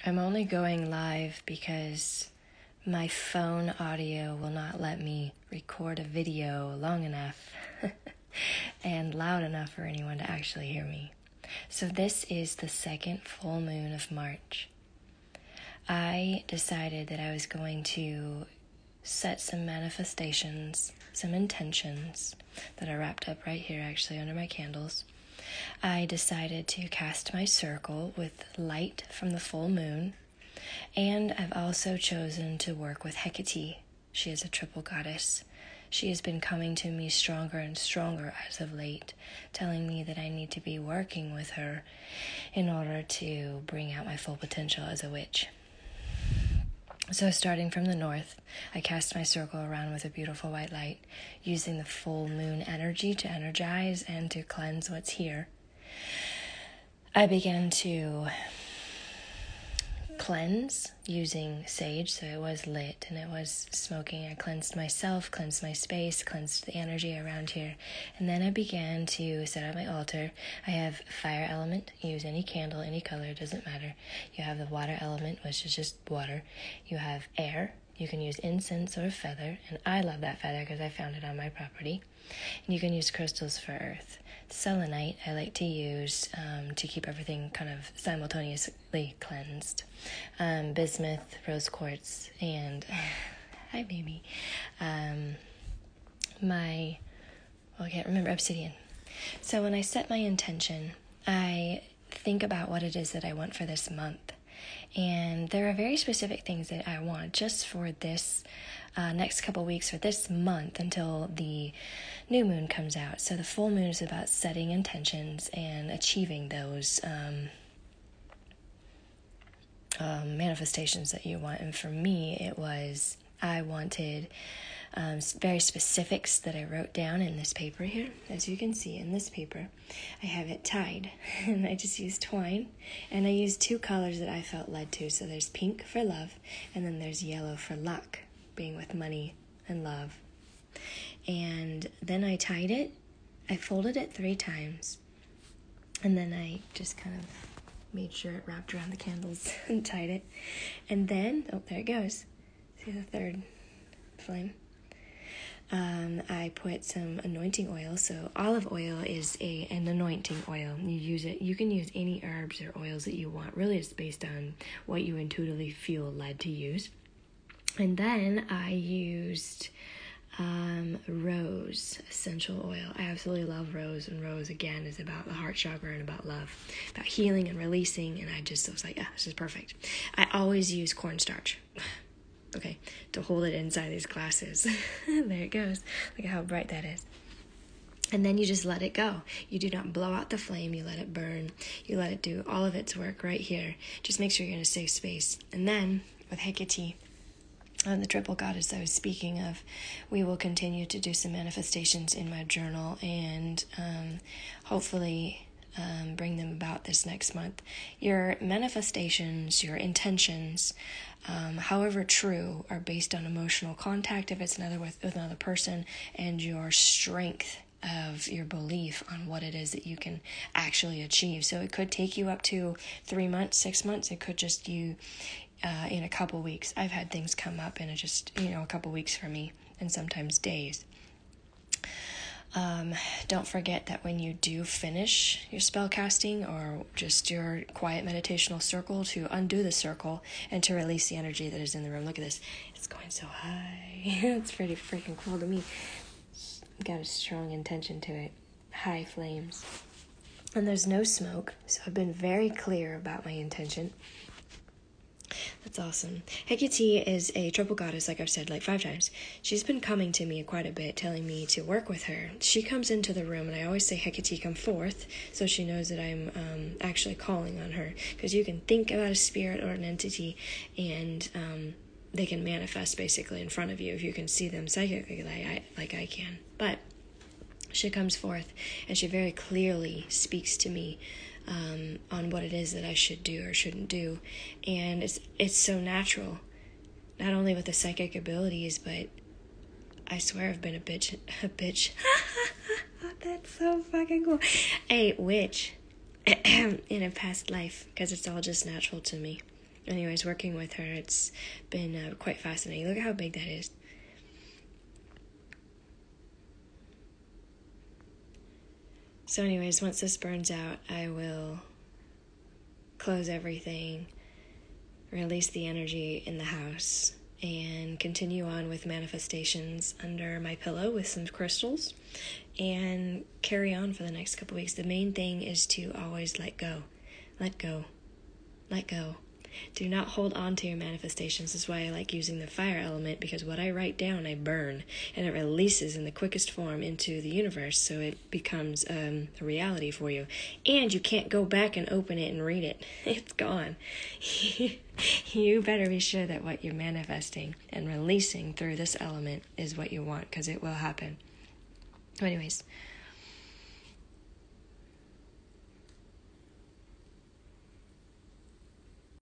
I'm only going live because my phone audio will not let me record a video long enough and loud enough for anyone to actually hear me. So this is the second full moon of March. I decided that I was going to set some manifestations, some intentions that are wrapped up right here actually under my candles. I decided to cast my circle with light from the full moon, and I've also chosen to work with Hecate. She is a triple goddess. She has been coming to me stronger and stronger as of late, telling me that I need to be working with her in order to bring out my full potential as a witch. So starting from the north, I cast my circle around with a beautiful white light, using the full moon energy to energize and to cleanse what's here. I began to cleanse using sage, so it was lit and it was smoking. I cleansed myself, cleansed my space, cleansed the energy around here, and then I began to set up my altar. I have fire element. Use any candle, any color, it doesn't matter. You have the water element, which is just water. You have air. You can use incense or a feather, and I love that feather because I found it on my property. And you can use crystals for earth. Selenite I like to use to keep everything kind of simultaneously cleansed. Bismuth, rose quartz, and hi baby. I can't remember, obsidian. So when I set my intention, I think about what it is that I want for this month. And there are very specific things that I want just for this next couple weeks, for this month until the new moon comes out. So the full moon is about setting intentions and achieving those manifestations that you want. And for me, it was, I wanted very specifics that I wrote down in this paper here. As you can see in this paper, I have it tied, and I just used twine, and I used two colors that I felt led to. So there's pink for love, and then there's yellow for luck, being with money and love. And then I tied it, I folded it 3 times, and then I just kind of made sure it wrapped around the candles and tied it. And then, oh, there it goes. See the third flame? I put some anointing oil. So olive oil is an anointing oil. You use it. You can use any herbs or oils that you want. Really, it's based on what you intuitively feel led to use. And then I used rose essential oil. I absolutely love rose, and rose again is about the heart chakra and about love, about healing and releasing. And I just was like, this is perfect. I always use cornstarch. Okay, to hold it inside these glasses. There it goes. Look at how bright that is. And then you just let it go. You do not blow out the flame. You let it burn. You let it do all of its work right here. Just make sure you're in a safe space. And then with Hecate, the triple goddess I was speaking of, we will continue to do some manifestations in my journal, and hopefully bring them about this next month. Your manifestations, your intentions, however true, are based on emotional contact, if it's with another person, and your strength of your belief on what it is that you can actually achieve. So it could take you up to 3 months, 6 months. It could just you in a couple weeks. I've had things come up in a couple weeks for me, and sometimes days. Don't forget that when you do finish your spell casting or just your quiet meditational circle, to undo the circle and to release the energy that is in the room. Look at this. It's going so high. It's pretty freaking cool to me. Got a strong intention to it. High flames. And there's no smoke, so I've been very clear about my intention. That's awesome. Hecate is a triple goddess, like I've said like 5 times. She's been coming to me quite a bit, telling me to work with her. She comes into the room, and I always say, Hecate, come forth, so she knows that I'm actually calling on her. Because you can think about a spirit or an entity, and they can manifest basically in front of you if you can see them psychically like I can. But she comes forth, and she very clearly speaks to me on what it is that I should do or shouldn't do. And it's so natural, not only with the psychic abilities, but I swear I've been a bitch. That's so fucking cool. A witch in a past life, because it's all just natural to me. anyways, working with her, it's been quite fascinating. Look at how big that is. So anyways, once this burns out, I will close everything, release the energy in the house, and continue on with manifestations under my pillow with some crystals, and carry on for the next couple weeks. The main thing is to always let go. Let go. Let go. Do not hold on to your manifestations. That's why I like using the fire element, because what I write down, I burn, and it releases in the quickest form into the universe, so it becomes a reality for you. And you can't go back and open it and read it. It's gone. You better be sure that what you're manifesting and releasing through this element is what you want, because it will happen. So anyways,